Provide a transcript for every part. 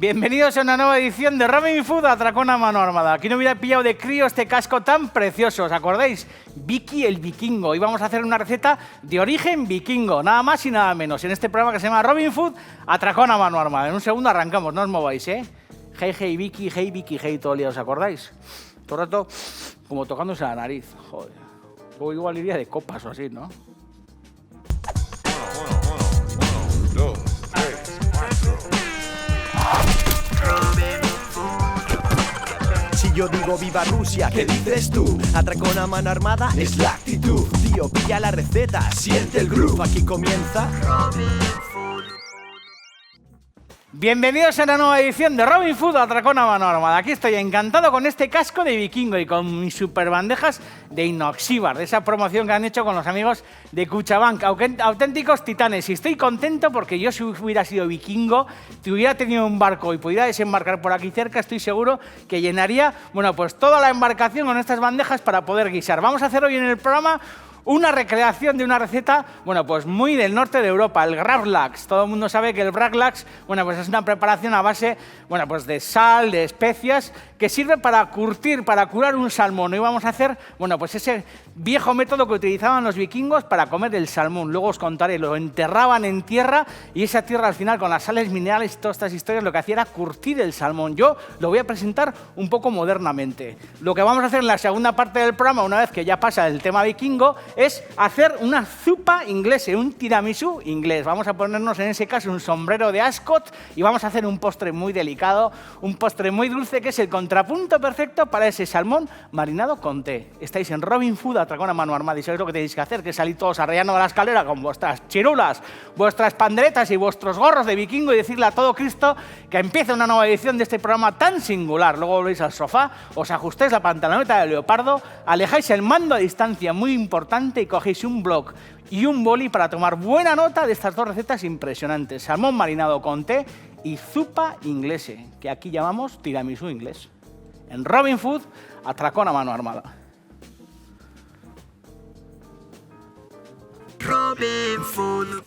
Bienvenidos a una nueva edición de Robin Food Atracón a mano armada. ¿Quién hubiera pillado de crío este casco tan precioso? ¿Os acordáis? Vicky el vikingo. Y vamos a hacer una receta de origen vikingo, nada más y nada menos, en este programa que se llama Robin Food Atracón a mano armada. En un segundo arrancamos, no os mováis, ¿eh? Hey, hey, Vicky, hey, todo el día, ¿os acordáis? Todo el rato como tocándose la nariz, joder. O igual iría de copas o así, ¿no? Si yo digo viva Rusia, ¿qué dices tú? Atracón a mano armada es la actitud. Tío, pilla la receta, siente el groove. Aquí comienza Robin Food. Bienvenidos a una nueva edición de Robin Food Atracón a mano armada. Aquí estoy encantado con este casco de vikingo y con mis super bandejas de Inoxíbar, de esa promoción que han hecho con los amigos de Cuchabank, auténticos titanes. Y estoy contento porque yo, si hubiera sido vikingo, si hubiera tenido un barco y pudiera desembarcar por aquí cerca, estoy seguro que llenaría, bueno, pues toda la embarcación con estas bandejas para poder guisar. Vamos a hacer hoy en el programa una recreación de una receta, bueno, pues muy del norte de Europa, el gravlax. Todo el mundo sabe que el gravlax, bueno, pues es una preparación a base, bueno, pues de sal, de especias, que sirve para curtir, para curar un salmón. Hoy vamos a hacer, bueno, pues ese viejo método que utilizaban los vikingos para comer el salmón. Luego os contaré, lo enterraban en tierra y esa tierra al final con las sales minerales y todas estas historias lo que hacía era curtir el salmón. Yo lo voy a presentar un poco modernamente. Lo que vamos a hacer en la segunda parte del programa, una vez que ya pasa el tema vikingo, es hacer una zupa inglesa, un tiramisú inglés. Vamos a ponernos en ese caso un sombrero de Ascot y vamos a hacer un postre muy delicado, un postre muy dulce que es el contrapunto perfecto para ese salmón marinado con té. Estáis en Robin Food Atracón a mano armada y sabéis lo que tenéis que hacer, que es salir todos arreando de la escalera con vuestras chirulas, vuestras panderetas y vuestros gorros de vikingo y decirle a todo Cristo que empieza una nueva edición de este programa tan singular. Luego volvéis al sofá, os ajustáis la pantaloneta de leopardo, alejáis el mando a distancia, muy importante, y cogéis un bloc y un boli para tomar buena nota de estas dos recetas impresionantes: salmón marinado con té y zupa inglese, que aquí llamamos tiramisú inglés. En Robin Food Atracón a mano armada. Robin Food.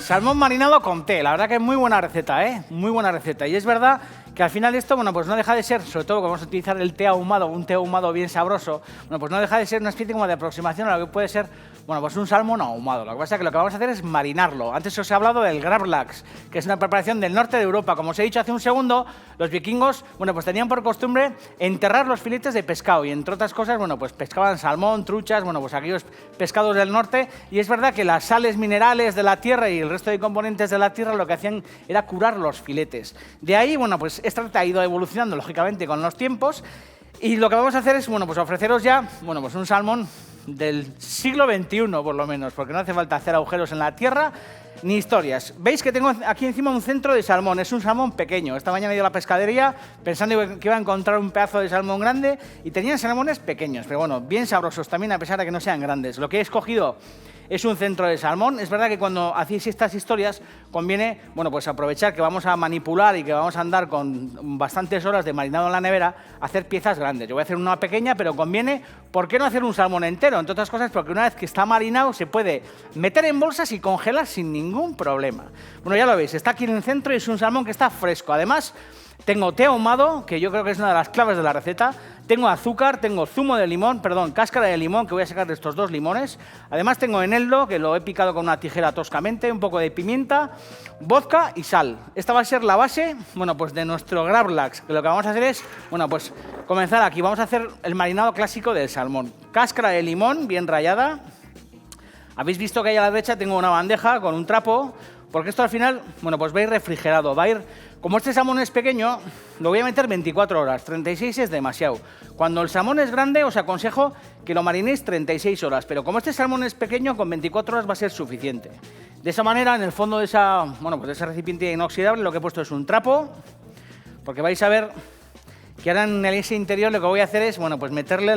Salmón marinado con té, la verdad que es muy buena receta, ¿eh? Muy buena receta. Y es verdad que al final esto, bueno, pues no deja de ser, sobre todo que vamos a utilizar el té ahumado, un té ahumado bien sabroso, bueno, pues no deja de ser una especie como de aproximación a lo que puede ser, bueno, pues un salmón ahumado. Lo que pasa es que lo que vamos a hacer es marinarlo. Antes os he hablado del gravlax, que es una preparación del norte de Europa. Como os he dicho hace un segundo, los vikingos, bueno, pues tenían por costumbre enterrar los filetes de pescado y, entre otras cosas, bueno, pues pescaban salmón, truchas, bueno, pues aquellos pescados del norte. Y es verdad que las sales minerales de la tierra y el resto de componentes de la tierra lo que hacían era curar los filetes. De ahí, bueno, pues esta receta ha ido evolucionando, lógicamente, con los tiempos. Y lo que vamos a hacer es, bueno, pues ofreceros ya, bueno, pues un salmón del siglo XXI, por lo menos, porque no hace falta hacer agujeros en la tierra ni historias. Veis que tengo aquí encima un centro de salmón, es un salmón pequeño. Esta mañana he ido a la pescadería pensando que iba a encontrar un pedazo de salmón grande y tenían salmones pequeños, pero bueno, bien sabrosos también a pesar de que no sean grandes. Lo que he escogido es un centro de salmón. Es verdad que cuando hacéis estas historias conviene, bueno, pues aprovechar que vamos a manipular y que vamos a andar con bastantes horas de marinado en la nevera, hacer piezas grandes. Yo voy a hacer una pequeña, pero conviene, ¿por qué no hacer un salmón entero? Entre otras cosas porque una vez que está marinado se puede meter en bolsas y congelar sin ningún problema. Bueno, ya lo veis, está aquí en el centro y es un salmón que está fresco. Además, tengo té ahumado, que yo creo que es una de las claves de la receta. Tengo azúcar, tengo zumo de limón, perdón, cáscara de limón, que voy a sacar de estos dos limones. Además tengo eneldo, que lo he picado con una tijera toscamente, un poco de pimienta, vodka y sal. Esta va a ser la base, bueno, pues de nuestro gravlax, que lo que vamos a hacer es, bueno, pues comenzar aquí. Vamos a hacer el marinado clásico del salmón. Cáscara de limón, bien rallada. Habéis visto que ahí a la derecha tengo una bandeja con un trapo, porque esto al final, bueno, pues va a ir refrigerado, va a ir... Como este salmón es pequeño, lo voy a meter 24 horas, 36 es demasiado. Cuando el salmón es grande, os aconsejo que lo marinéis 36 horas, pero como este salmón es pequeño, con 24 horas va a ser suficiente. De esa manera, en el fondo de esa, bueno, pues de ese recipiente inoxidable, lo que he puesto es un trapo, porque vais a ver que ahora en ese interior lo que voy a hacer es, bueno, pues meterle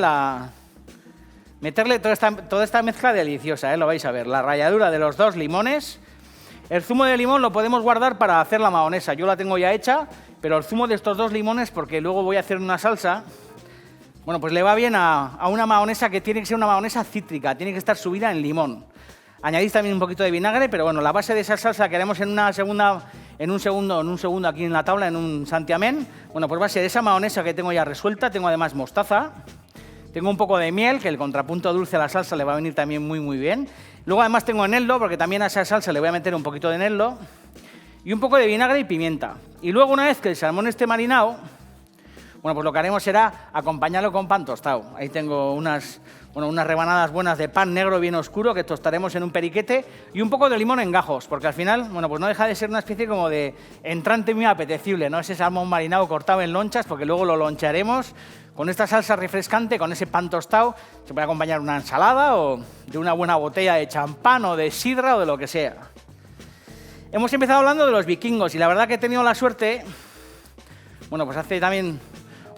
toda esta mezcla deliciosa, lo vais a ver, la ralladura de los dos limones. El zumo de limón lo podemos guardar para hacer la mahonesa. Yo la tengo ya hecha, pero el zumo de estos 2 limones, porque luego voy a hacer una salsa, bueno, pues le va bien a una mahonesa que tiene que ser una mahonesa cítrica, tiene que estar subida en limón. Añadís también un poquito de vinagre, pero bueno, la base de esa salsa que haremos en un segundo aquí en la tabla, en un santiamén, bueno, pues va a ser esa mahonesa que tengo ya resuelta. Tengo además mostaza, tengo un poco de miel, que el contrapunto dulce a la salsa le va a venir también muy, muy bien. Luego además tengo eneldo, porque también a esa salsa le voy a meter un poquito de eneldo, y un poco de vinagre y pimienta. Y luego, una vez que el salmón esté marinado, bueno, pues lo que haremos será acompañarlo con pan tostado. Ahí tengo unas rebanadas buenas de pan negro bien oscuro que tostaremos en un periquete y un poco de limón en gajos, porque al final, bueno, pues no deja de ser una especie como de entrante muy apetecible, ¿no? Ese salmón marinado cortado en lonchas, porque luego lo loncharemos con esta salsa refrescante, con ese pan tostado. Se puede acompañar una ensalada o de una buena botella de champán o de sidra o de lo que sea. Hemos empezado hablando de los vikingos y la verdad que he tenido la suerte, bueno, pues hace también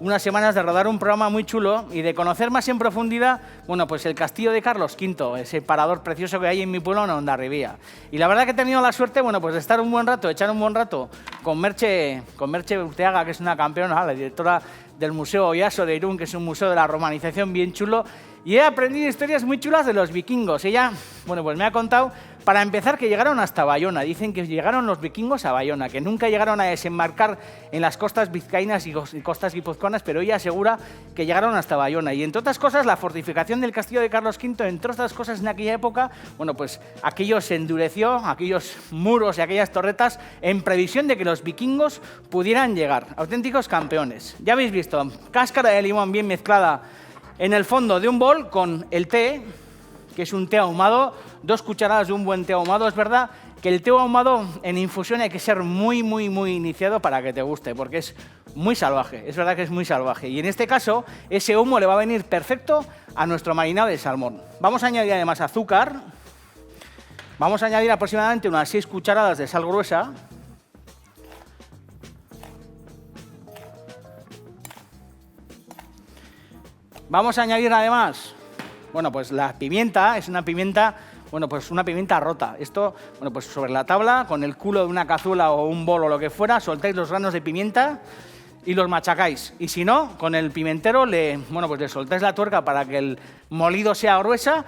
unas semanas de rodar un programa muy chulo y de conocer más en profundidad, bueno, pues el castillo de Carlos V, ese parador precioso que hay en mi pueblo, en Hondarribía. Y la verdad que he tenido la suerte, bueno, pues de estar un buen rato, echar un buen rato con Merche Urteaga, que es una campeona, la directora del Museo Oyaso de Irún, que es un museo de la romanización bien chulo, y he aprendido historias muy chulas de los vikingos. Ella, bueno, pues me ha contado, para empezar, que llegaron hasta Bayona. Dicen que llegaron los vikingos a Bayona, que nunca llegaron a desembarcar en las costas vizcaínas y costas guipuzcoanas, pero ella asegura que llegaron hasta Bayona. Y entre otras cosas, la fortificación del castillo de Carlos V, entre otras cosas en aquella época, bueno, pues aquello se endureció, aquellos muros y aquellas torretas, en previsión de que los vikingos pudieran llegar. Auténticos campeones. Ya habéis visto, cáscara de limón bien mezclada en el fondo de un bol con el té, que es un té ahumado, 2 cucharadas de un buen té ahumado. Es verdad que el té ahumado en infusión hay que ser muy, muy, muy iniciado para que te guste, porque es muy salvaje, es verdad que es muy salvaje. Y en este caso, ese humo le va a venir perfecto a nuestro marinado de salmón. Vamos a añadir además azúcar, vamos a añadir aproximadamente unas 6 cucharadas de sal gruesa, vamos a añadir además, bueno, pues la pimienta, es una pimienta, bueno, pues una pimienta rota. Esto, bueno, pues sobre la tabla, con el culo de una cazuela o un bol o lo que fuera, soltáis los granos de pimienta y los machacáis. Y si no, con el pimentero le soltáis la tuerca para que el molido sea grueso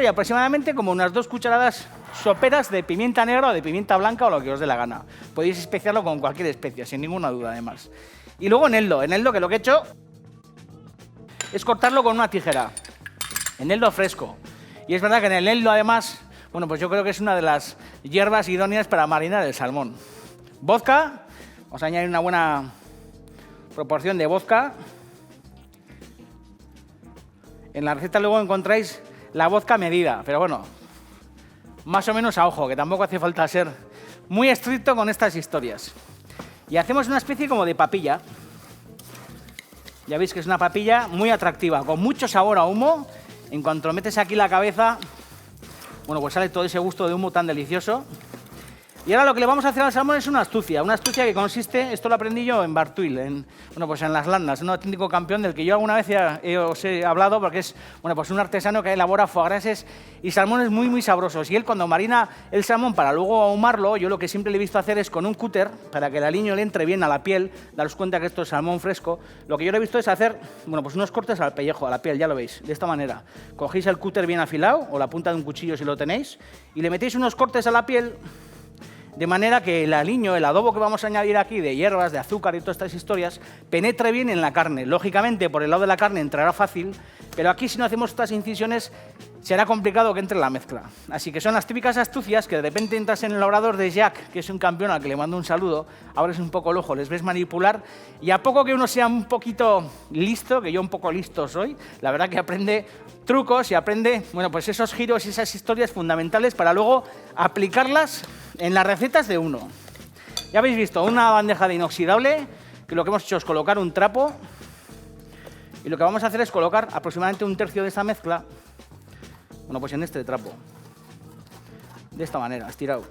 y aproximadamente como unas 2 cucharadas soperas de pimienta negra o de pimienta blanca o lo que os dé la gana. Podéis especiarlo con cualquier especia, sin ninguna duda además. Y luego eneldo, que lo que he hecho es cortarlo con una tijera. Eneldo fresco. Y es verdad que en el eneldo, además, bueno, pues yo creo que es una de las hierbas idóneas para marinar el salmón. Vodka, vamos a añadir una buena proporción de vodka. En la receta luego encontráis la vodka medida, pero bueno, más o menos a ojo, que tampoco hace falta ser muy estricto con estas historias. Y hacemos una especie como de papilla. Ya veis que es una papilla muy atractiva, con mucho sabor a humo. En cuanto metes aquí la cabeza, bueno, pues sale todo ese gusto de humo tan delicioso. Y ahora lo que le vamos a hacer al salmón es una astucia que consiste, esto lo aprendí yo en Bartuil, en Las Landas, un auténtico campeón del que yo alguna vez os he hablado, porque es, bueno, pues un artesano que elabora foie grases y salmones muy, muy sabrosos. Y él, cuando marina el salmón para luego ahumarlo, yo lo que siempre le he visto hacer es con un cúter, para que el aliño le entre bien a la piel, daros cuenta que esto es salmón fresco, lo que yo le he visto es hacer, bueno, pues unos cortes al pellejo, a la piel, ya lo veis, de esta manera. Cogéis el cúter bien afilado, o la punta de un cuchillo si lo tenéis, y le metéis unos cortes a la piel, de manera que el aliño, el adobo que vamos a añadir aquí de hierbas, de azúcar y todas estas historias, penetre bien en la carne. Lógicamente, por el lado de la carne entrará fácil, pero aquí si no hacemos estas incisiones será complicado que entre la mezcla. Así que son las típicas astucias que de repente entras en el obrador de Jack, que es un campeón al que le mando un saludo, abres un poco el ojo, les ves manipular, y a poco que uno sea un poquito listo, que yo un poco listo soy, la verdad que aprende trucos y aprende, bueno, pues esos giros y esas historias fundamentales para luego aplicarlas en las recetas de uno. Ya habéis visto, una bandeja de inoxidable, que lo que hemos hecho es colocar un trapo, y lo que vamos a hacer es colocar aproximadamente un tercio de esta mezcla, bueno, pues en este trapo, de esta manera, estirado.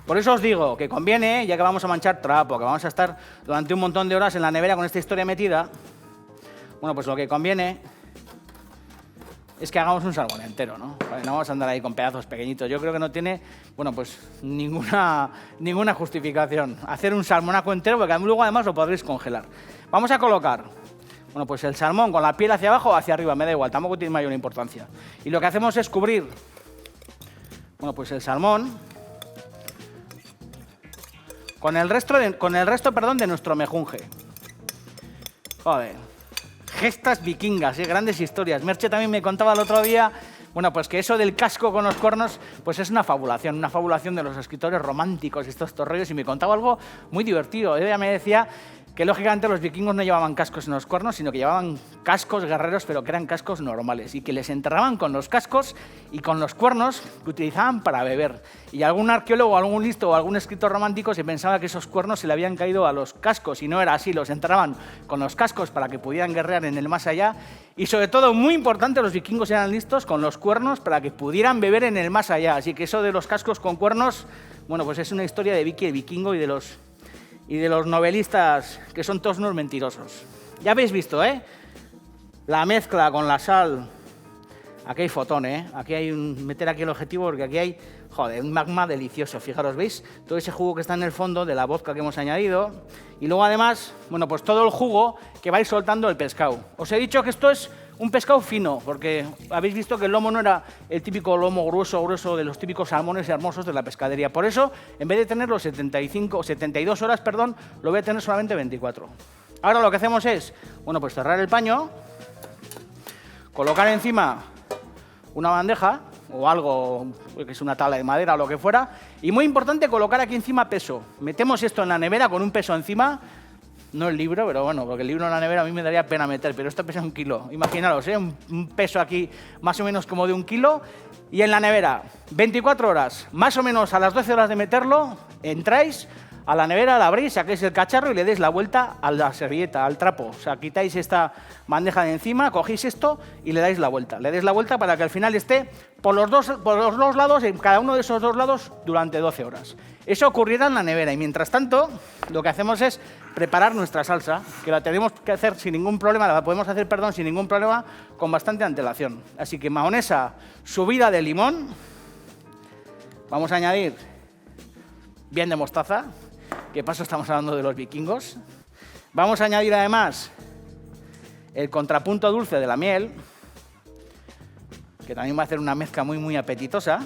Por eso os digo que conviene, ya que vamos a manchar trapo, que vamos a estar durante un montón de horas en la nevera con esta historia metida, bueno, pues lo que conviene es que hagamos un salmón entero, ¿no? Vale, no vamos a andar ahí con pedazos pequeñitos. Yo creo que no tiene, bueno, pues ninguna justificación hacer un salmonaco entero, porque luego además lo podréis congelar. Vamos a colocar, bueno, pues el salmón con la piel hacia abajo o hacia arriba, me da igual, tampoco tiene mayor importancia. Y lo que hacemos es cubrir, bueno, pues el salmón con el resto, de nuestro mejunje. Joder. Gestas vikingas, grandes historias. Merche también me contaba el otro día, bueno, pues que eso del casco con los cuernos, pues es una fabulación de los escritores románticos y estos rollos, y me contaba algo muy divertido. Ella me decía que lógicamente los vikingos no llevaban cascos en los cuernos, sino que llevaban cascos guerreros, pero que eran cascos normales, y que les enterraban con los cascos y con los cuernos que utilizaban para beber. Y algún arqueólogo, algún listo o algún escritor romántico se pensaba que esos cuernos se le habían caído a los cascos, y no era así, los enterraban con los cascos para que pudieran guerrear en el más allá, y sobre todo, muy importante, los vikingos eran listos con los cuernos para que pudieran beber en el más allá. Así que eso de los cascos con cuernos, bueno, pues es una historia de Vicky el vikingo y de los novelistas, que son todos unos mentirosos. Ya habéis visto, ¿eh? La mezcla con la sal. Aquí hay fotón, ¿eh? Aquí hay meter aquí el objetivo, porque aquí hay, joder, un magma delicioso. Fijaros, ¿veis? Todo ese jugo que está en el fondo de la vodka que hemos añadido. Y luego, además, bueno, pues todo el jugo que vais soltando el pescado. Os he dicho que esto es un pescado fino, porque habéis visto que el lomo no era el típico lomo grueso de los típicos salmones hermosos de la pescadería. Por eso, en vez de tenerlo 72 horas, lo voy a tener solamente 24. Ahora lo que hacemos es, bueno, pues cerrar el paño, colocar encima una bandeja o algo, que es una tabla de madera o lo que fuera, y muy importante colocar aquí encima peso. Metemos esto en la nevera con un peso encima. No el libro, pero bueno, porque el libro en la nevera a mí me daría pena meter, pero esto pesa 1 kilo. Imaginaros, un peso aquí más o menos como de 1 kilo. Y en la nevera, 24 horas, más o menos a las 12 horas de meterlo, entráis a la nevera, la abrís, sacáis el cacharro y le deis la vuelta a la servilleta, al trapo. O sea, quitáis esta bandeja de encima, cogéis esto y le dais la vuelta. Le dais la vuelta para que al final esté por los dos lados, en cada uno de esos 2 lados, durante 12 horas. Eso ocurrirá en la nevera, y mientras tanto, lo que hacemos es preparar nuestra salsa, que la tenemos que hacer sin ningún problema, la podemos hacer, sin ningún problema, con bastante antelación. Así que mayonesa subida de limón, vamos a añadir bien de mostaza, que paso estamos hablando de los vikingos. Vamos a añadir además el contrapunto dulce de la miel, que también va a hacer una mezcla muy, muy apetitosa.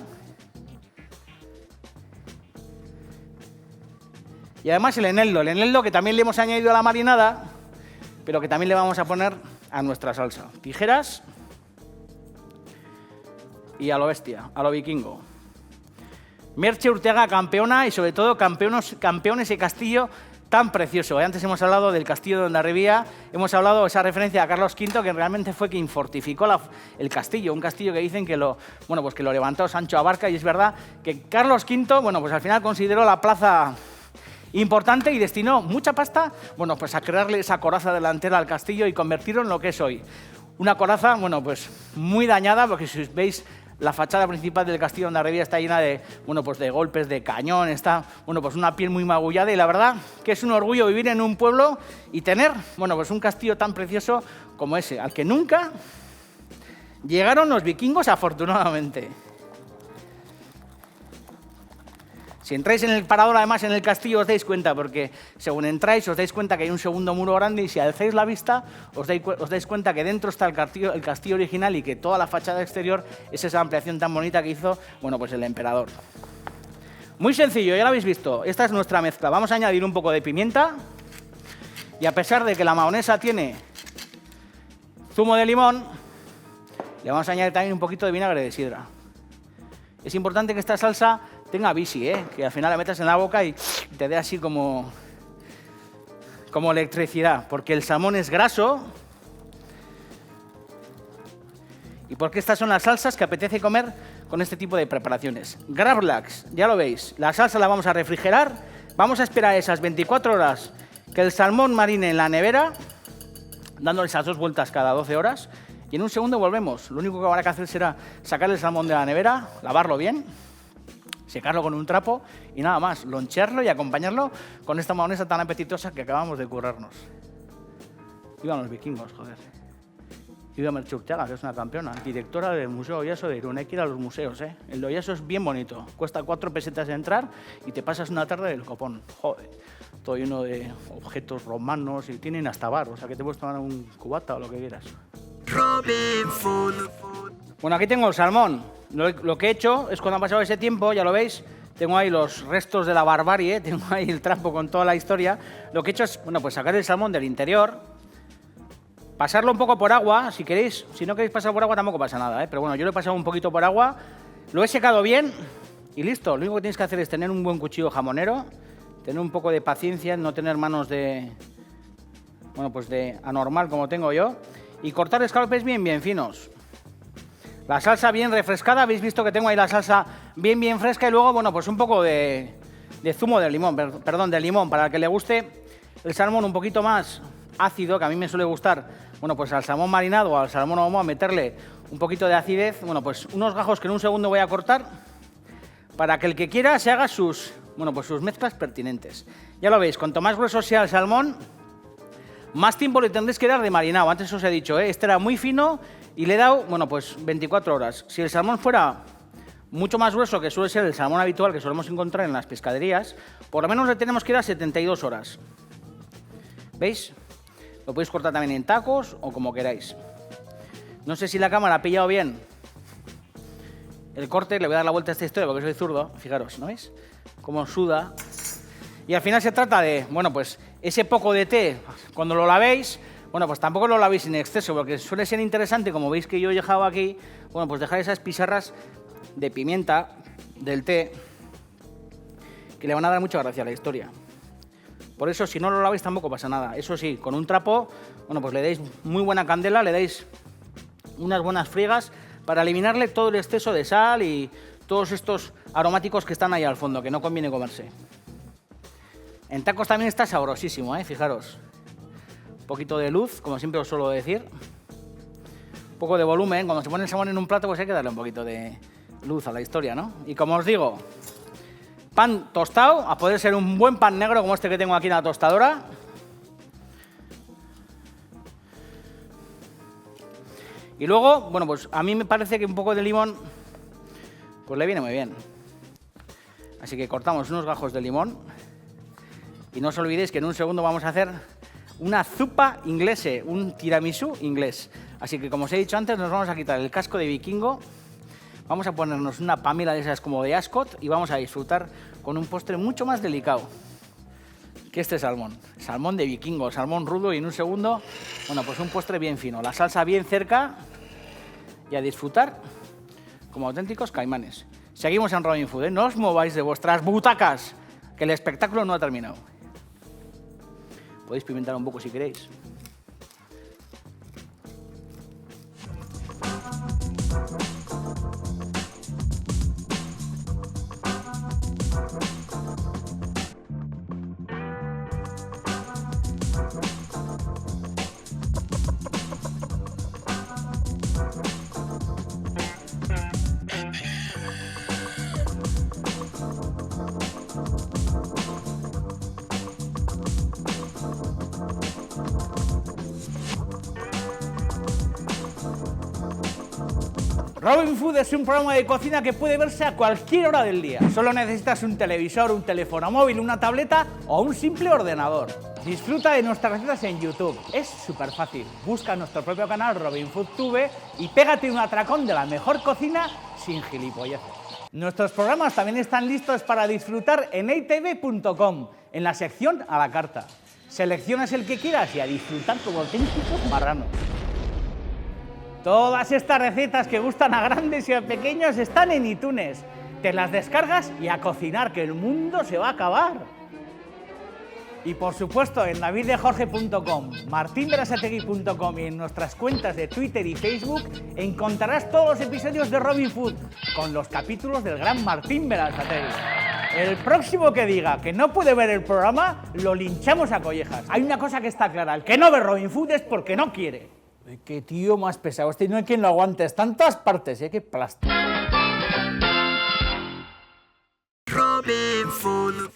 Y además el eneldo que también le hemos añadido a la marinada, pero que también le vamos a poner a nuestra salsa. Tijeras y a lo bestia, a lo vikingo. Merche Urteaga, campeona, y sobre todo campeón ese castillo tan precioso. Antes hemos hablado del castillo de Hondarribía, hemos hablado de esa referencia a Carlos V, que realmente fue quien fortificó el castillo, un castillo que dicen que lo levantó Sancho Abarca, y es verdad que Carlos V, bueno, pues al final consideró la plaza importante y destinó mucha pasta, bueno, pues a crearle esa coraza delantera al castillo y convertirlo en lo que es hoy. Una coraza, bueno, pues muy dañada, porque si veis la fachada principal del castillo de Hondarribía está llena de, bueno, pues de golpes de cañón, está, bueno, pues una piel muy magullada, y la verdad que es un orgullo vivir en un pueblo y tener, bueno, pues un castillo tan precioso como ese, al que nunca llegaron los vikingos, afortunadamente. Si entráis en el parador, además, en el castillo, os dais cuenta, porque según entráis os dais cuenta que hay un segundo muro grande, y si alzáis la vista os dais cuenta que dentro está el castillo original, y que toda la fachada exterior es esa ampliación tan bonita que hizo, bueno, pues el emperador. Muy sencillo, ya lo habéis visto. Esta es nuestra mezcla. Vamos a añadir un poco de pimienta, y a pesar de que la mayonesa tiene zumo de limón, le vamos a añadir también un poquito de vinagre de sidra. Es importante que esta salsa tenga visi, que al final la metas en la boca y te dé así como electricidad, porque el salmón es graso, y porque estas son las salsas que apetece comer con este tipo de preparaciones. Gravlax, ya lo veis, la salsa la vamos a refrigerar, vamos a esperar esas 24 horas que el salmón marine en la nevera, dándole esas 2 vueltas cada 12 horas, y en un segundo volvemos. Lo único que habrá que hacer será sacar el salmón de la nevera, lavarlo bien, secarlo con un trapo y nada más, loncharlo y acompañarlo con esta mayonesa tan apetitosa que acabamos de currarnos. Vivan los vikingos, joder. Iba Merche Urteaga, que es una campeona, directora del Museo Oyaso de Irún. Hay que ir a los museos, ¿eh? El de Oyaso es bien bonito. Cuesta 4 pesetas entrar y te pasas una tarde del copón. Joder, todo lleno de objetos romanos y tienen hasta bar, o sea que te puedes tomar un cubata o lo que quieras. Robin Food. Bueno, aquí tengo el salmón. Lo que he hecho es cuando ha pasado ese tiempo, ya lo veis, tengo ahí los restos de la barbarie, tengo ahí el trapo con toda la historia. Lo que he hecho es, bueno, pues sacar el salmón del interior, pasarlo un poco por agua, si queréis. Si no queréis pasar por agua tampoco pasa nada, ¿eh? Pero bueno, yo lo he pasado un poquito por agua, lo he secado bien y listo. Lo único que tienes que hacer es tener un buen cuchillo jamonero, tener un poco de paciencia, no tener manos de, bueno, pues de anormal como tengo yo, y cortar escalopes bien finos. La salsa bien refrescada, habéis visto que tengo ahí la salsa bien fresca y luego, bueno, pues un poco de zumo de limón, perdón, de limón, para el que le guste el salmón un poquito más ácido, que a mí me suele gustar, bueno, pues al salmón marinado o al salmón ahumado meterle un poquito de acidez, bueno, pues unos gajos que en un segundo voy a cortar para que el que quiera se haga sus, bueno, pues sus mezclas pertinentes. Ya lo veis, cuanto más grueso sea el salmón, más tiempo le tendréis que dar de marinado. Antes os he dicho, este era muy fino y le he dado, bueno, pues 24 horas. Si el salmón fuera mucho más grueso, que suele ser el salmón habitual que solemos encontrar en las pescaderías, por lo menos le tenemos que dar 72 horas. ¿Veis? Lo podéis cortar también en tacos o como queráis. No sé si la cámara ha pillado bien el corte. Le voy a dar la vuelta a esta historia porque soy zurdo. Fijaros, ¿no veis? Cómo suda. Y al final se trata de, bueno, pues ese poco de té, cuando lo lavéis, bueno, pues tampoco lo lavéis en exceso, porque suele ser interesante, como veis que yo he dejado aquí, bueno, pues dejar esas pizarras de pimienta del té que le van a dar mucha gracia a la historia. Por eso, si no lo laváis tampoco pasa nada. Eso sí, con un trapo, bueno, pues le dais muy buena candela, le dais unas buenas friegas para eliminarle todo el exceso de sal y todos estos aromáticos que están ahí al fondo, que no conviene comerse. En tacos también está sabrosísimo, fijaros. Un poquito de luz, como siempre os suelo decir. Un poco de volumen. Cuando se pone el salmón en un plato, pues hay que darle un poquito de luz a la historia, ¿no? Y como os digo, pan tostado, a poder ser un buen pan negro como este que tengo aquí en la tostadora. Y luego, bueno, pues a mí me parece que un poco de limón pues le viene muy bien. Así que cortamos unos gajos de limón. Y no os olvidéis que en un segundo vamos a hacer una zupa inglesa, un tiramisú inglés. Así que, como os he dicho antes, nos vamos a quitar el casco de vikingo, vamos a ponernos una pamela de esas como de Ascot y vamos a disfrutar con un postre mucho más delicado que este salmón. Salmón de vikingo, salmón rudo y en un segundo, bueno, pues un postre bien fino, la salsa bien cerca y a disfrutar como auténticos caimanes. Seguimos en Robin Food, no os mováis de vuestras butacas, que el espectáculo no ha terminado. Podéis pimentar un poco si queréis. Robin Food es un programa de cocina que puede verse a cualquier hora del día. Solo necesitas un televisor, un teléfono móvil, una tableta o un simple ordenador. Disfruta de nuestras recetas en YouTube. Es súper fácil. Busca nuestro propio canal Robin Food Tube y pégate un atracón de la mejor cocina sin gilipolleces. Nuestros programas también están listos para disfrutar en eitv.com, en la sección a la carta. Seleccionas el que quieras y a disfrutar como auténticos marranos. Todas estas recetas que gustan a grandes y a pequeños están en iTunes. Te las descargas y a cocinar, que el mundo se va a acabar. Y por supuesto en daviddejorge.com, martinberasategui.com y en nuestras cuentas de Twitter y Facebook encontrarás todos los episodios de Robin Food con los capítulos del gran Martín Berasategui. El próximo que diga que no puede ver el programa, lo linchamos a collejas. Hay una cosa que está clara, el que no ve Robin Food es porque no quiere. Qué tío más pesado, no hay quien lo aguante, está en todas partes, qué plástico. Robin Food.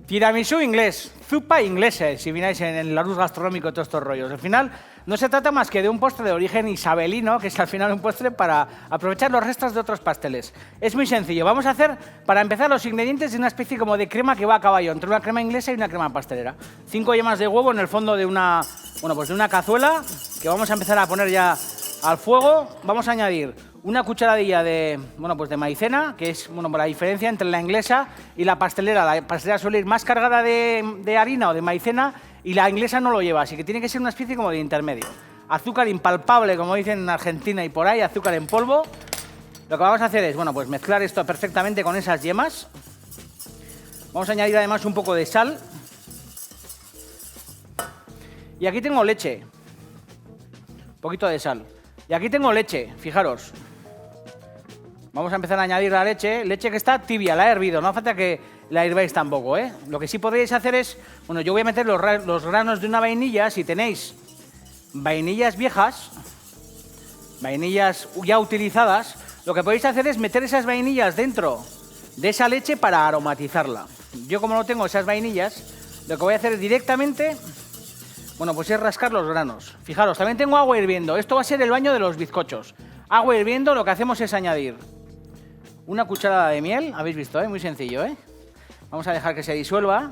Tiramisú inglés, zupa inglesa, si miráis en el Larus gastronómico y todos estos rollos. Al final no se trata más que de un postre de origen isabelino, que es al final un postre para aprovechar los restos de otros pasteles. Es muy sencillo. Vamos a hacer, para empezar, los ingredientes de una especie como de crema que va a caballo, entre una crema inglesa y una crema pastelera. 5 yemas de huevo en el fondo de una, bueno, pues de una cazuela, que vamos a empezar a poner ya al fuego. Vamos a añadir una cucharadilla de, bueno, pues de maicena, que es, bueno, la diferencia entre la inglesa y la pastelera. La pastelera suele ir más cargada de harina o de maicena y la inglesa no lo lleva, así que tiene que ser una especie como de intermedio. Azúcar impalpable, como dicen en Argentina y por ahí, azúcar en polvo. Lo que vamos a hacer es, bueno, pues mezclar esto perfectamente con esas yemas. Vamos a añadir además un poco de sal. Y aquí tengo leche. Un poquito de sal. Y aquí tengo leche, fijaros. Vamos a empezar a añadir la leche que está tibia, la he hervido, no hace falta que la hirváis tampoco, ¿eh? Lo que sí podréis hacer es, bueno, yo voy a meter los granos de una vainilla, si tenéis vainillas viejas, vainillas ya utilizadas, lo que podéis hacer es meter esas vainillas dentro de esa leche para aromatizarla. Yo como no tengo esas vainillas, lo que voy a hacer directamente, bueno, pues es rascar los granos. Fijaros, también tengo agua hirviendo, esto va a ser el baño de los bizcochos. Agua hirviendo, lo que hacemos es añadir una cucharada de miel, habéis visto, muy sencillo, Vamos a dejar que se disuelva.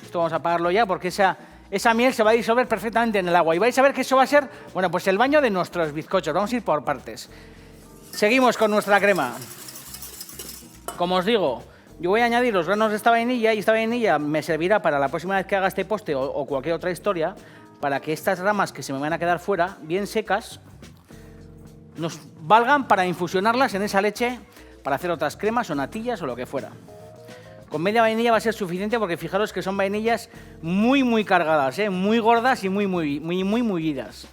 Esto vamos a apagarlo ya porque esa miel se va a disolver perfectamente en el agua. Y vais a ver que eso va a ser, bueno, pues el baño de nuestros bizcochos. Vamos a ir por partes. Seguimos con nuestra crema. Como os digo, yo voy a añadir los granos de esta vainilla y esta vainilla me servirá para la próxima vez que haga este postre o cualquier otra historia, para que estas ramas que se me van a quedar fuera, bien secas, nos valgan para infusionarlas en esa leche para hacer otras cremas o natillas o lo que fuera. Con media vainilla va a ser suficiente porque fijaros que son vainillas muy, muy cargadas, muy gordas y muy mullidas.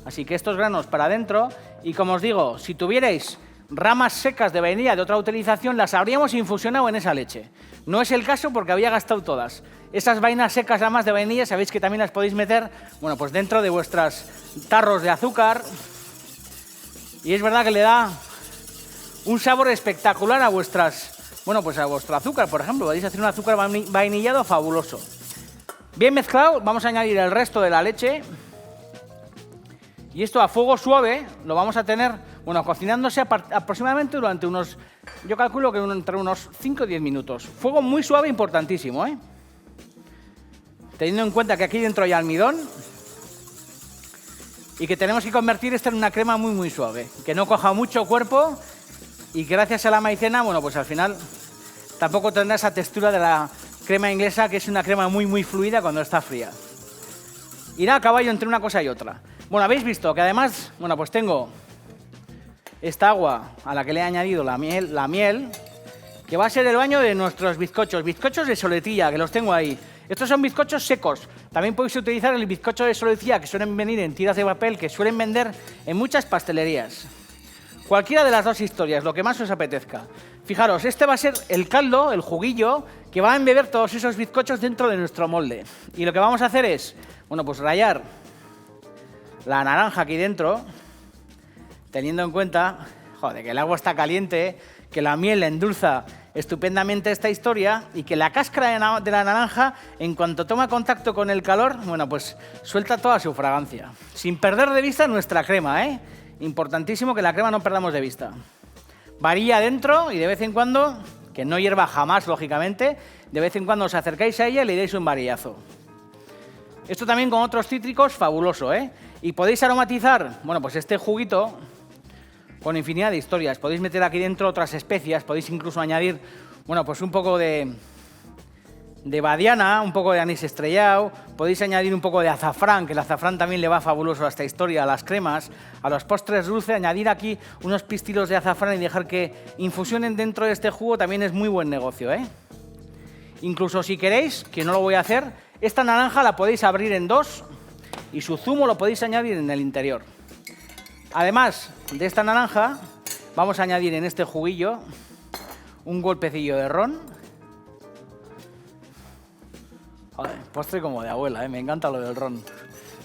Así que estos granos para adentro. Y como os digo, si tuvierais ramas secas de vainilla de otra utilización, las habríamos infusionado en esa leche. No es el caso porque había gastado todas. Esas vainas secas, ramas de vainilla, sabéis que también las podéis meter, bueno, pues dentro de vuestras tarros de azúcar. Y es verdad que le da un sabor espectacular a vuestras, bueno, pues a vuestro azúcar, por ejemplo. Podéis hacer un azúcar vainillado fabuloso. Bien mezclado, vamos a añadir el resto de la leche. Y esto a fuego suave lo vamos a tener, bueno, cocinándose aproximadamente durante unos, yo calculo que entre unos 5 o 10 minutos. Fuego muy suave, importantísimo, Teniendo en cuenta que aquí dentro hay almidón y que tenemos que convertir esto en una crema muy, muy suave. Que no coja mucho cuerpo y gracias a la maicena, bueno, pues al final tampoco tendrá esa textura de la crema inglesa, que es una crema muy, muy fluida cuando está fría. Irá a caballo entre una cosa y otra. Bueno, habéis visto que además, bueno, pues tengo esta agua a la que le he añadido la miel, que va a ser el baño de nuestros bizcochos. Bizcochos de soletilla, que los tengo ahí. Estos son bizcochos secos. También podéis utilizar el bizcocho de soletilla, que suelen venir en tiras de papel, que suelen vender en muchas pastelerías. Cualquiera de las dos historias, lo que más os apetezca. Fijaros, este va a ser el caldo, el juguillo, que va a embeber todos esos bizcochos dentro de nuestro molde. Y lo que vamos a hacer es, bueno, pues rallar la naranja aquí dentro, teniendo en cuenta, joder, que el agua está caliente, que la miel endulza estupendamente esta historia y que la cáscara de la naranja, en cuanto toma contacto con el calor, bueno, pues suelta toda su fragancia. Sin perder de vista nuestra crema, Importantísimo que la crema no perdamos de vista. Varilla dentro y de vez en cuando, que no hierva jamás, lógicamente, de vez en cuando os acercáis a ella y le dais un varillazo. Esto también con otros cítricos, fabuloso, Y podéis aromatizar, bueno, pues este juguito con infinidad de historias. Podéis meter aquí dentro otras especias, podéis incluso añadir, bueno, pues un poco de badiana, un poco de anís estrellado, podéis añadir un poco de azafrán, que el azafrán también le va fabuloso a esta historia, a las cremas, a los postres dulces. Añadir aquí unos pistilos de azafrán y dejar que infusionen dentro de este jugo también es muy buen negocio, Incluso si queréis, que no lo voy a hacer, esta naranja la podéis abrir en dos y su zumo lo podéis añadir en el interior. Además de esta naranja, vamos a añadir en este juguillo un golpecillo de ron. Joder, postre como de abuela, me encanta lo del ron.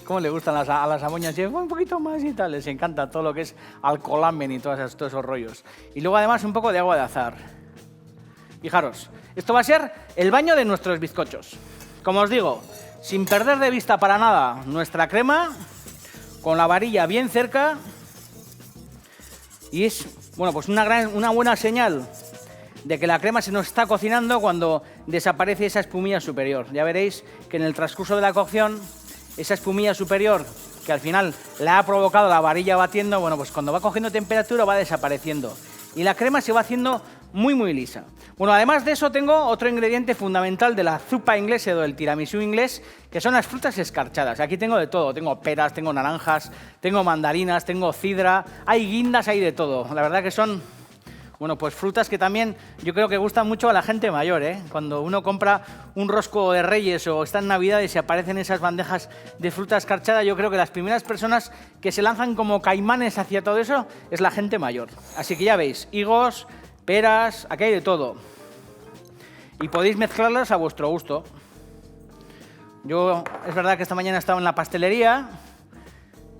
Cómo le gustan a las amoñas, y un poquito más y tal, les encanta todo lo que es alcoholamen y todos esos rollos. Y luego además un poco de agua de azahar. Fijaros, esto va a ser el baño de nuestros bizcochos. Como os digo, sin perder de vista para nada nuestra crema, con la varilla bien cerca, y es, bueno, pues una buena señal de que la crema se nos está cocinando cuando desaparece esa espumilla superior. Ya veréis que en el transcurso de la cocción, esa espumilla superior, que al final la ha provocado la varilla batiendo, bueno, pues cuando va cogiendo temperatura va desapareciendo. Y la crema se va haciendo muy, muy lisa. Bueno, además de eso tengo otro ingrediente fundamental de la zupa inglesa o del tiramisú inglés, que son las frutas escarchadas. Aquí tengo de todo, tengo peras, tengo naranjas, tengo mandarinas, tengo sidra, hay guindas, hay de todo. La verdad que son, bueno, pues frutas que también yo creo que gustan mucho a la gente mayor, ¿eh? Cuando uno compra un rosco de Reyes o está en Navidades y aparecen esas bandejas de fruta escarchada, yo creo que las primeras personas que se lanzan como caimanes hacia todo eso es la gente mayor. Así que ya veis, higos, peras, aquí hay de todo. Y podéis mezclarlas a vuestro gusto. Yo, es verdad que esta mañana he estado en la pastelería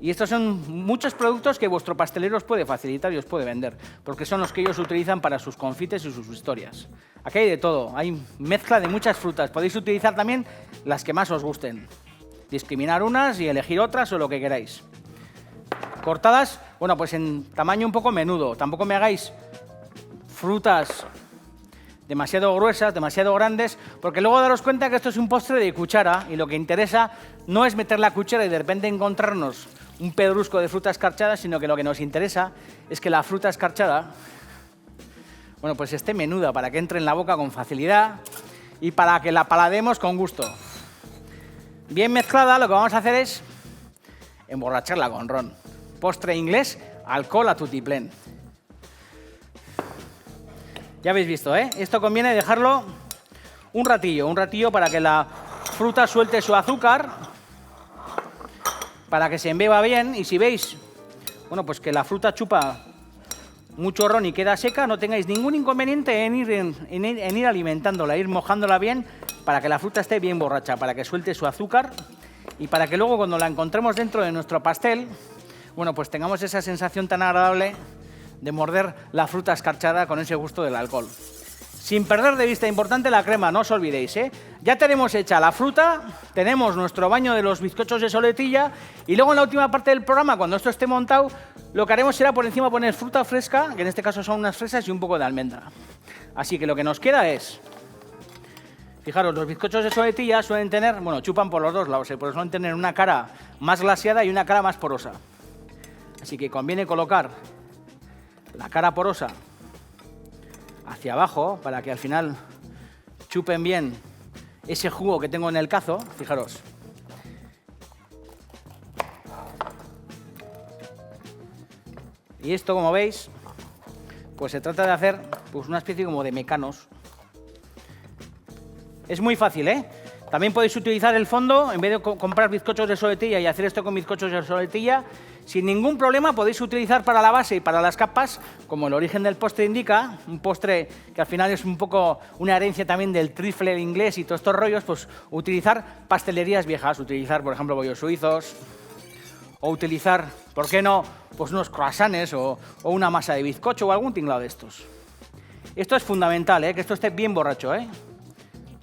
y estos son muchos productos que vuestro pastelero os puede facilitar y os puede vender, porque son los que ellos utilizan para sus confites y sus historias. Aquí hay de todo, hay mezcla de muchas frutas. Podéis utilizar también las que más os gusten. Discriminar unas y elegir otras o lo que queráis. Cortadas, bueno, pues en tamaño un poco menudo. Tampoco me hagáis frutas demasiado gruesas, demasiado grandes, porque luego daros cuenta que esto es un postre de cuchara y lo que interesa no es meter la cuchara y de repente encontrarnos un pedrusco de fruta escarchada, sino que lo que nos interesa es que la fruta escarchada, bueno, pues esté menuda para que entre en la boca con facilidad y para que la palademos con gusto. Bien mezclada, lo que vamos a hacer es emborracharla con ron. Postre inglés, alcohol a tutiplén. Ya habéis visto, ¿eh? Esto conviene dejarlo un ratillo para que la fruta suelte su azúcar, para que se embeba bien. Y si veis, bueno, pues que la fruta chupa mucho ron y queda seca, no tengáis ningún inconveniente en ir alimentándola, ir mojándola bien para que la fruta esté bien borracha, para que suelte su azúcar y para que luego cuando la encontremos dentro de nuestro pastel, bueno, pues tengamos esa sensación tan agradable de morder la fruta escarchada con ese gusto del alcohol. Sin perder de vista, importante la crema, no os olvidéis, ¿eh? Ya tenemos hecha la fruta, tenemos nuestro baño de los bizcochos de soletilla y luego en la última parte del programa, cuando esto esté montado, lo que haremos será por encima poner fruta fresca, que en este caso son unas fresas y un poco de almendra. Así que lo que nos queda es, fijaros, los bizcochos de soletilla suelen tener, bueno, chupan por los dos lados, pero suelen tener una cara más glaseada y una cara más porosa. Así que conviene colocar la cara porosa hacia abajo para que al final chupen bien ese jugo que tengo en el cazo, fijaros. Y esto, como veis, pues se trata de hacer pues una especie como de mecanos. Es muy fácil, ¿eh? También podéis utilizar el fondo, en vez de comprar bizcochos de soletilla y hacer esto con bizcochos de soletilla, sin ningún problema podéis utilizar para la base y para las capas, como el origen del postre indica, un postre que al final es un poco una herencia también del trifle inglés y todos estos rollos, pues utilizar pastelerías viejas, utilizar, por ejemplo, bollos suizos, o utilizar, ¿por qué no?, pues unos croissants o una masa de bizcocho o algún tinglado de estos. Esto es fundamental, que esto esté bien borracho,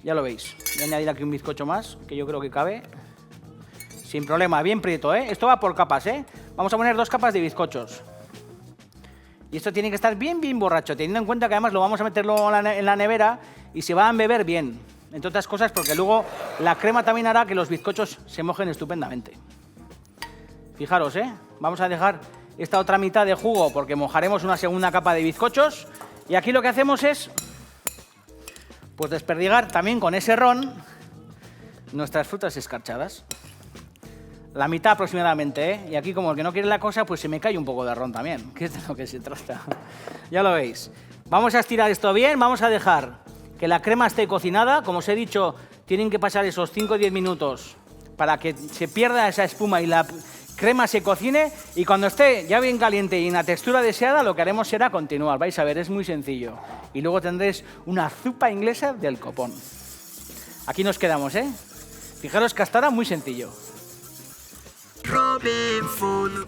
Ya lo veis. Voy a añadir aquí un bizcocho más, que yo creo que cabe. Sin problema, bien prieto, Esto va por capas, Vamos a poner 2 capas de bizcochos. Y esto tiene que estar bien, bien borracho, teniendo en cuenta que además lo vamos a meter luego en la nevera y se va a embeber bien. Entre otras cosas porque luego la crema también hará que los bizcochos se mojen estupendamente. Fijaros, Vamos a dejar esta otra mitad de jugo porque mojaremos una segunda capa de bizcochos. Y aquí lo que hacemos es pues desperdigar también con ese ron nuestras frutas escarchadas. La mitad aproximadamente, Y aquí como el que no quiere la cosa, pues se me cae un poco de ron también, que es de lo que se trata. Ya lo veis. Vamos a estirar esto bien, vamos a dejar que la crema esté cocinada. Como os he dicho, tienen que pasar esos 5 o 10 minutos para que se pierda esa espuma y la crema se cocine. Y cuando esté ya bien caliente y en la textura deseada, lo que haremos será continuar. Vais a ver, es muy sencillo. Y luego tendréis una zupa inglesa del copón. Aquí nos quedamos, Fijaros que hasta ahora muy sencillo. Robin Food.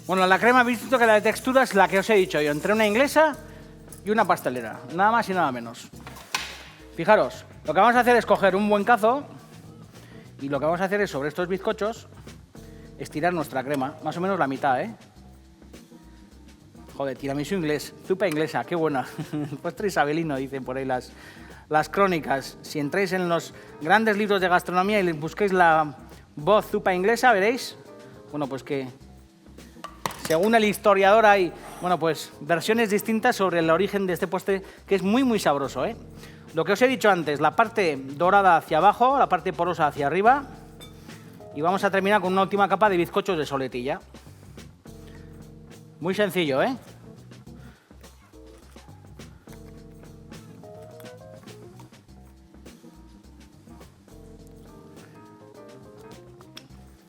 Bueno, la crema, visto que la de textura es la que os he dicho yo, entre una inglesa y una pastelera, nada más y nada menos. Fijaros, lo que vamos a hacer es coger un buen cazo y lo que vamos a hacer es sobre estos bizcochos estirar nuestra crema, más o menos la mitad, ¿eh? Joder, tiramisú inglés, zupa inglesa, qué buena. Postre isabelino, dicen por ahí las crónicas. Si entráis en los grandes libros de gastronomía y busquéis la voz zupa inglesa, veréis, bueno, pues que según el historiador hay, bueno, pues versiones distintas sobre el origen de este postre, que es muy, muy sabroso, ¿eh? Lo que os he dicho antes, la parte dorada hacia abajo, la parte porosa hacia arriba, y vamos a terminar con una última capa de bizcochos de soletilla. Muy sencillo, ¿eh?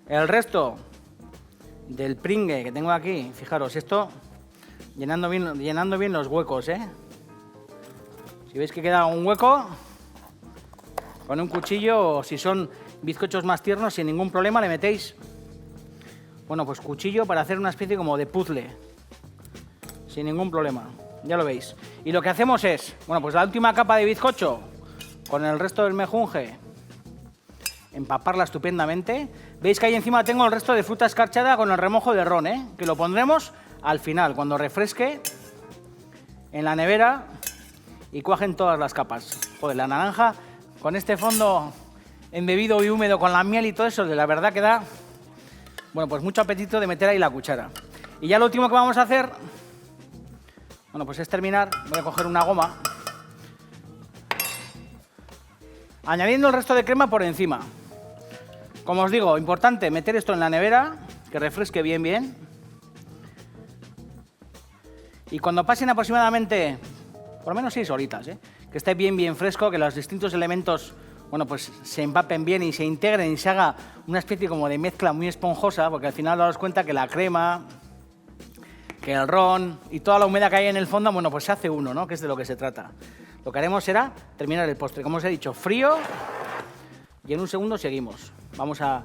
El resto del pringue que tengo aquí, fijaros, esto llenando bien los huecos, ¿eh? Si veis que queda un hueco, con un cuchillo, o si son bizcochos más tiernos, sin ningún problema le metéis, bueno, pues cuchillo para hacer una especie como de puzzle, sin ningún problema, ya lo veis. Y lo que hacemos es, bueno, pues la última capa de bizcocho, con el resto del mejunje, empaparla estupendamente. Veis que ahí encima tengo el resto de fruta escarchada con el remojo de ron, ¿eh? Que lo pondremos al final, cuando refresque en la nevera y cuajen todas las capas. Joder, la naranja con este fondo embebido y húmedo con la miel y todo eso, de la verdad que da, bueno, pues mucho apetito de meter ahí la cuchara. Y ya lo último que vamos a hacer, bueno, pues es terminar. Voy a coger una goma, añadiendo el resto de crema por encima. Como os digo, importante meter esto en la nevera, que refresque bien. Y cuando pasen aproximadamente, por lo menos 6 horitas, que esté bien fresco, que los distintos elementos, bueno, pues se empapen bien y se integren y se haga una especie como de mezcla muy esponjosa, porque al final daos cuenta que la crema, que el ron y toda la humedad que hay en el fondo, bueno, pues se hace uno, ¿no? Que es de lo que se trata. Lo que haremos será terminar el postre, como os he dicho, frío, y en un segundo seguimos. Vamos a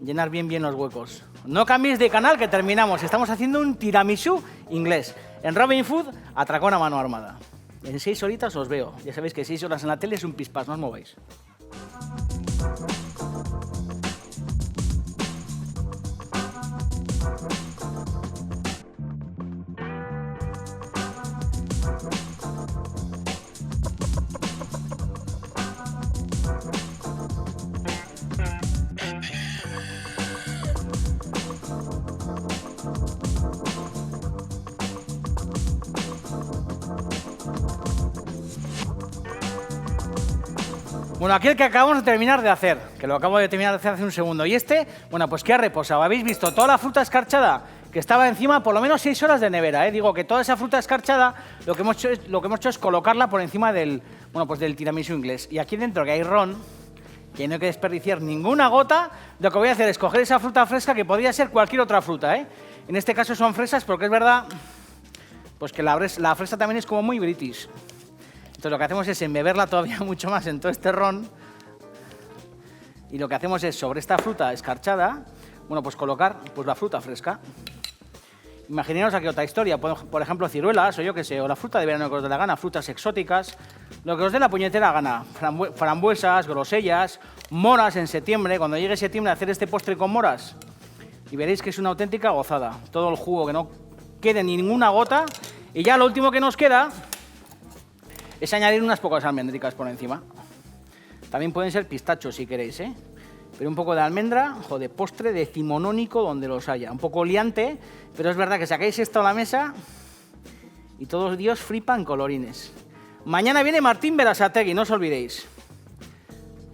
llenar bien los huecos. No cambiéis de canal, que terminamos. Estamos haciendo un tiramisú inglés. En Robin Food, atracón a mano armada. En 6 horitas os veo. Ya sabéis que 6 horas en la tele es un pispás, no os mováis. Bueno, aquí el que acabamos de terminar de hacer, que lo acabo de terminar de hacer hace un segundo. Y este, bueno, pues que ha reposado. Habéis visto toda la fruta escarchada que estaba encima, por lo menos 6 horas de nevera, ¿eh? Digo que toda esa fruta escarchada, lo que hemos hecho es colocarla por encima del, bueno, pues del tiramisú inglés. Y aquí dentro, que hay ron, que no hay que desperdiciar ninguna gota, lo que voy a hacer es coger esa fruta fresca, que podría ser cualquier otra fruta, ¿eh? En este caso son fresas, porque es verdad pues que la fresa también es como muy british. Entonces lo que hacemos es embeberla todavía mucho más en todo este ron, y lo que hacemos es sobre esta fruta escarchada, bueno, pues colocar pues la fruta fresca. Imaginaos aquí otra historia, por ejemplo ciruelas, o yo qué sé, o la fruta de verano que os dé la gana, frutas exóticas, lo que os dé la puñetera gana, frambuesas, grosellas, moras en septiembre. Cuando llegue septiembre, hacer este postre con moras y veréis que es una auténtica gozada. Todo el jugo, que no quede ni ninguna gota, y ya lo último que nos queda es añadir unas pocas almendricas por encima. También pueden ser pistachos si queréis, ¿eh? Pero un poco de almendra o de postre decimonónico donde los haya. Un poco liante, pero es verdad que sacáis esto a la mesa y todos Dios flipan colorines. Mañana viene Martín Berasategui, no os olvidéis.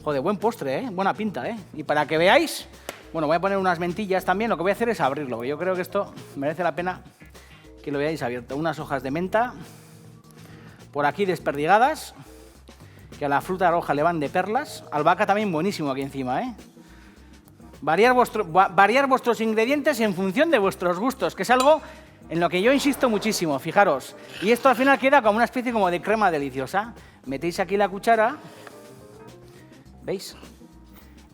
Joder, buen postre, ¿eh? Buena pinta, ¿eh? Y para que veáis, bueno, voy a poner unas mentillas también. Lo que voy a hacer es abrirlo. Yo creo que esto merece la pena que lo veáis abierto. Unas hojas de menta por aquí desperdigadas, que a la fruta roja le van de perlas. Albahaca también buenísimo aquí encima, ¿eh? Variar vuestros ingredientes en función de vuestros gustos, que es algo en lo que yo insisto muchísimo, fijaros. Y esto al final queda como una especie como de crema deliciosa. Metéis aquí la cuchara, ¿veis?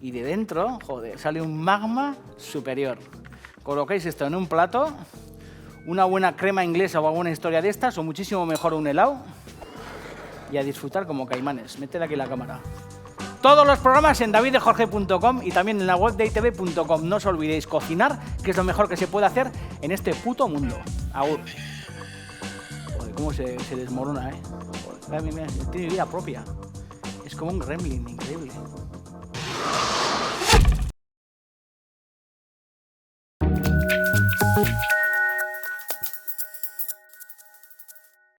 Y de dentro, joder, sale un magma superior. Colocáis esto en un plato, una buena crema inglesa o alguna historia de estas, o muchísimo mejor un helado, y a disfrutar como caimanes. Métele aquí la cámara. Todos los programas en davidejorge.com y también en la web de itv.com. No os olvidéis cocinar, que es lo mejor que se puede hacer en este puto mundo. Agur. Joder, cómo se desmorona, ¿eh? Joder, mira, tiene vida propia. Es como un gremlin, increíble.